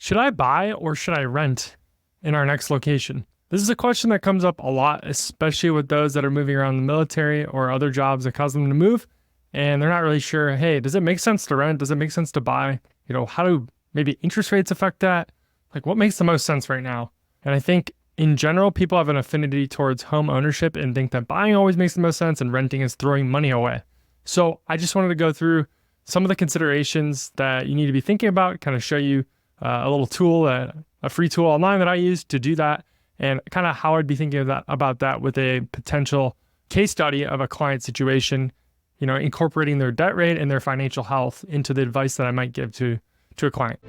Should I buy or should I rent in our next location? This is a question that comes up a lot, especially with those that are moving around the military or other jobs that cause them to move. And they're not really sure, hey, does it make sense to rent? Does it make sense to buy? How do maybe interest rates affect that? Like, what makes the most sense right now? And I think in general, people have an affinity towards home ownership and think that buying always makes the most sense and renting is throwing money away. So I just wanted to go through some of the considerations that you need to be thinking about, kind of show you a little tool, a free tool online that I use to do that, and kind of how I'd be thinking about that with a potential case study of a client situation, incorporating their debt rate and their financial health into the advice that I might give to a client.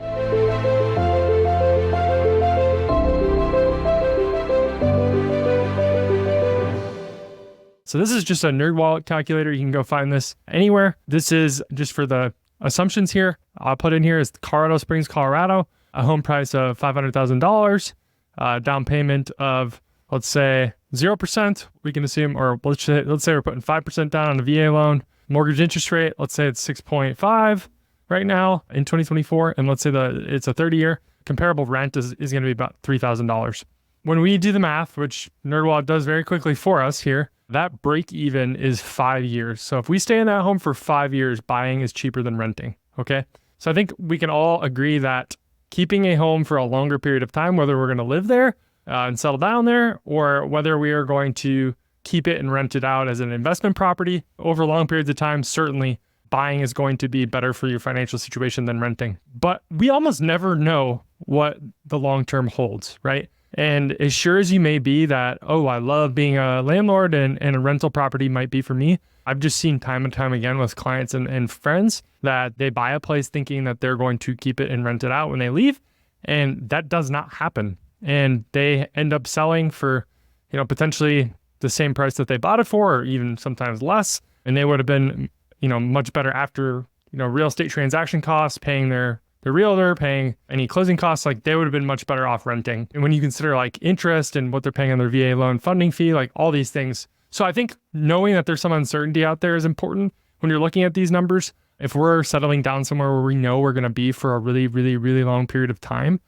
So this is just a NerdWallet calculator. You can go find this anywhere. This is just for the assumptions here. I'll put in here is Colorado Springs, Colorado, a home price of $500,000, down payment of, let's say 0%. We can assume, or let's say we're putting 5% down on a VA loan. Mortgage interest rate, let's say it's 6.5 right now in 2024, and let's say it's a 30-year. Comparable rent is going to be about $3,000. When we do the math, which NerdWallet does very quickly for us here, that break even is 5 years. So if we stay in that home for 5 years, buying is cheaper than renting. Okay. So I think we can all agree that keeping a home for a longer period of time, whether we're going to live there and settle down there, or whether we are going to keep it and rent it out as an investment property over long periods of time, certainly buying is going to be better for your financial situation than renting. But we almost never know what the long term holds, right? And as sure as you may be that, I love being a landlord and a rental property might be for me, I've just seen time and time again with clients and friends that they buy a place thinking that they're going to keep it and rent it out when they leave. And that does not happen. And they end up selling for, potentially the same price that they bought it for, or even sometimes less. And they would have been, much better after, real estate transaction costs, paying their realtor, paying any closing costs, like they would have been much better off renting. And when you consider like interest and what they're paying on their VA loan funding fee, like all these things. So I think knowing that there's some uncertainty out there is important when you're looking at these numbers. If we're settling down somewhere where we know we're going to be for a really, really, really long period of time,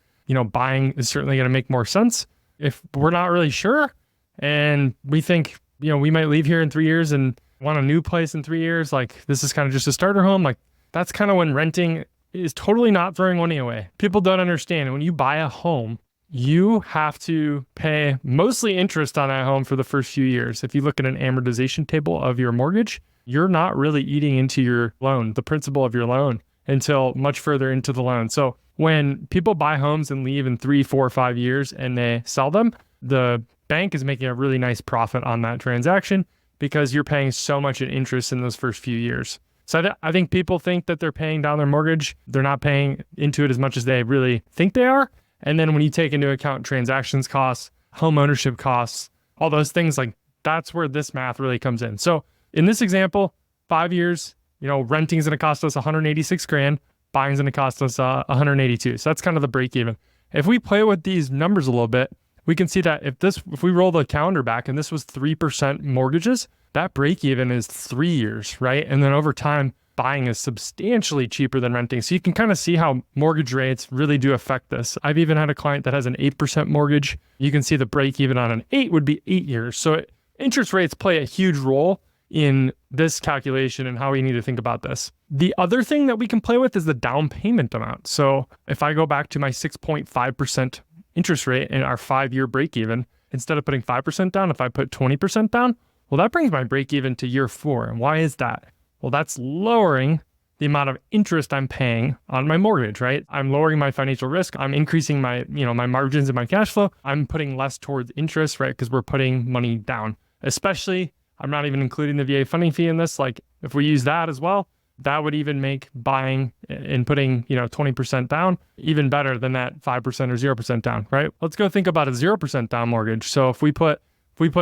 buying is certainly going to make more sense. If we're not really sure and we think, we might leave here in 3 years and want a new place in 3 years, like this is kind of just a starter home, like that's kind of when renting is totally not throwing money away. People don't understand. When you buy a home, you have to pay mostly interest on that home for the first few years. If you look at an amortization table of your mortgage, you're not really eating into your loan, the principal of your loan, until much further into the loan. So when people buy homes and leave in 3, 4, 5 years and they sell them, the bank is making a really nice profit on that transaction because you're paying so much in interest in those first few years. So I think people think that they're paying down their mortgage. They're not paying into it as much as they really think they are. And then when you take into account transactions costs, home ownership costs, all those things, like that's where this math really comes in. So in this example, 5 years, renting is going to cost us 186 grand, buying is going to cost us 182. So that's kind of the break even. If we play with these numbers a little bit, we can see that if we roll the calendar back and this was 3% mortgages, that break even is 3 years, right? And then over time, buying is substantially cheaper than renting. So you can kind of see how mortgage rates really do affect this. I've even had a client that has an 8% mortgage. You can see the break even on an 8 would be 8 years. So interest rates play a huge role in this calculation and how we need to think about this. The other thing that we can play with is the down payment amount. So if I go back to my 6.5% interest rate and our 5-year break even, instead of putting 5% down, if I put 20% down, well, that brings my break even to year 4. And why is that? Well, that's lowering the amount of interest I'm paying on my mortgage, right? I'm lowering my financial risk. I'm increasing my, my margins and my cash flow. I'm putting less towards interest, right? Because we're putting money down. Especially, I'm not even including the VA funding fee in this. Like if we use that as well, that would even make buying and putting, 20% down even better than that 5% or 0% down, right? Let's go think about a 0% down mortgage. So if we put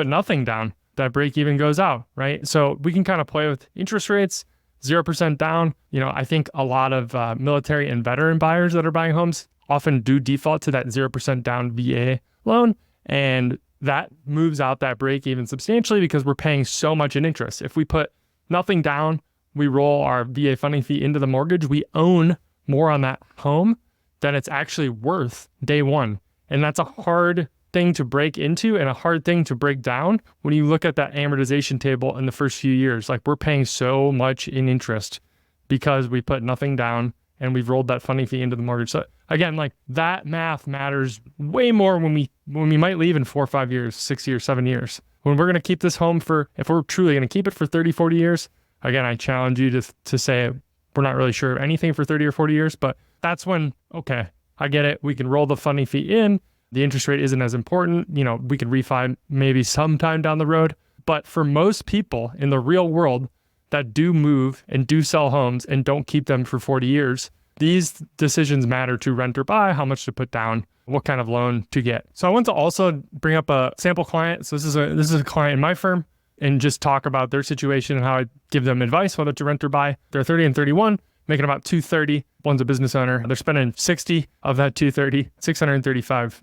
nothing down, that break even goes out, right? So we can kind of play with interest rates, 0% down. I think a lot of military and veteran buyers that are buying homes often do default to that 0% down VA loan. And that moves out that break even substantially because we're paying so much in interest. If we put nothing down, we roll our VA funding fee into the mortgage, we own more on that home than it's actually worth day one. And that's a hard thing to break into and a hard thing to break down when you look at that amortization table in the first few years. Like, we're paying so much in interest because we put nothing down and we've rolled that funding fee into the mortgage. So again, like, that math matters way more when we might leave in 4 or 5 years, 6 years, 7 years. When we're going to keep this home if we're truly going to keep it for 30, 40 years, again, I challenge you to say we're not really sure of anything for 30 or 40 years, but that's when, okay, I get it. We can roll the funding fee in. The interest rate isn't as important. We can refi maybe sometime down the road. But for most people in the real world that do move and do sell homes and don't keep them for 40 years, these decisions matter to rent or buy, how much to put down, what kind of loan to get. So I want to also bring up a sample client. So this is a client in my firm, and just talk about their situation and how I give them advice whether to rent or buy. They're 30 and 31, making about $230. One's a business owner. They're spending 60 of that $230, 635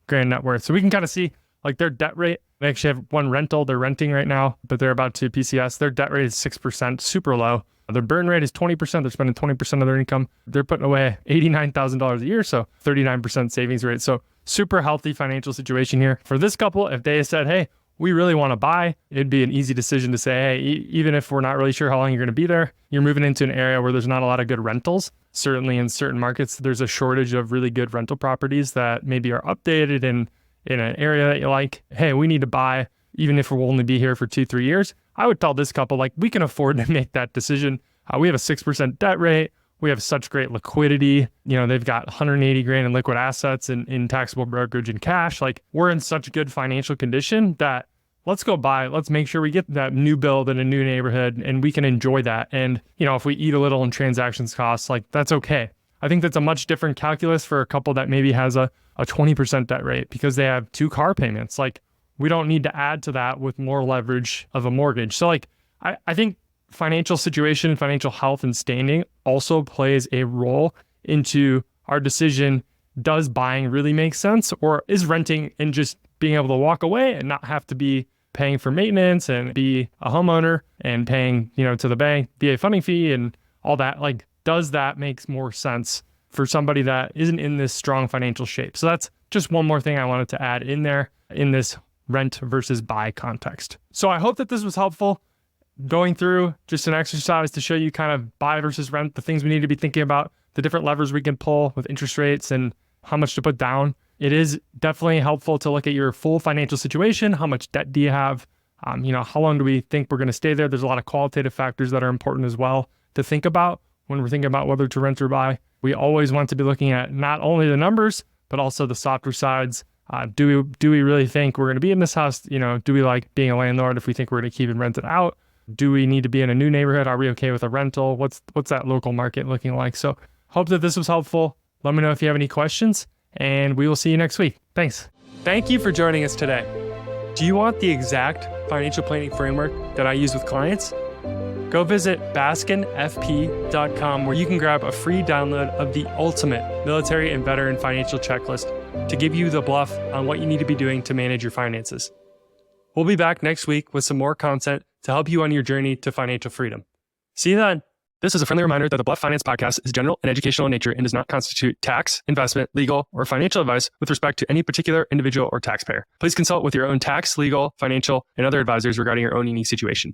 grand net worth. So we can kind of see like their debt rate. They actually have one rental they're renting right now, but they're about to PCS. Their debt rate is 6%, super low. Their burn rate is 20%. They're spending 20% of their income. They're putting away $89,000 a year, so 39% savings rate. So super healthy financial situation here. For this couple, if they said, hey, we really want to buy, it'd be an easy decision to say, hey, even if we're not really sure how long you're going to be there, you're moving into an area where there's not a lot of good rentals. Certainly in certain markets, there's a shortage of really good rental properties that maybe are updated in an area that you like. Hey, we need to buy, even if we'll only be here for 2-3 years. I would tell this couple, like, we can afford to make that decision. We have a 6% debt rate. We have such great liquidity. They've got 180 grand in liquid assets and in taxable brokerage and cash. Like, we're in such good financial condition that let's go buy. Let's make sure we get that new build in a new neighborhood and we can enjoy that. And, if we eat a little in transactions costs, like, that's okay. I think that's a much different calculus for a couple that maybe has a 20% debt rate because they have 2 car payments. Like, we don't need to add to that with more leverage of a mortgage. So like, I think financial situation, financial health and standing also plays a role into our decision. Does buying really make sense, or is renting and just being able to walk away and not have to be paying for maintenance and be a homeowner and paying, to the bank, VA funding fee and all that? Like, does that make more sense for somebody that isn't in this strong financial shape? So that's just one more thing I wanted to add in there in this rent versus buy context. So I hope that this was helpful. Going through just an exercise to show you kind of buy versus rent, the things we need to be thinking about, the different levers we can pull with interest rates and how much to put down. It is definitely helpful to look at your full financial situation. How much debt do you have? How long do we think we're going to stay there? There's a lot of qualitative factors that are important as well to think about when we're thinking about whether to rent or buy. We always want to be looking at not only the numbers, but also the softer sides. Do we really think we're going to be in this house? Do we like being a landlord if we think we're going to keep and rent it out? Do we need to be in a new neighborhood? Are we okay with a rental? What's that local market looking like? So hope that this was helpful. Let me know if you have any questions, and we will see you next week. Thanks. Thank you for joining us today. Do you want the exact financial planning framework that I use with clients? Go visit baskinfp.com where you can grab a free download of the ultimate military and veteran financial checklist to give you the bluff on what you need to be doing to manage your finances. We'll be back next week with some more content to help you on your journey to financial freedom. See you then. This is a friendly reminder that the Bluff Finance Podcast is general and educational in nature and does not constitute tax, investment, legal, or financial advice with respect to any particular individual or taxpayer. Please consult with your own tax, legal, financial, and other advisors regarding your own unique situation.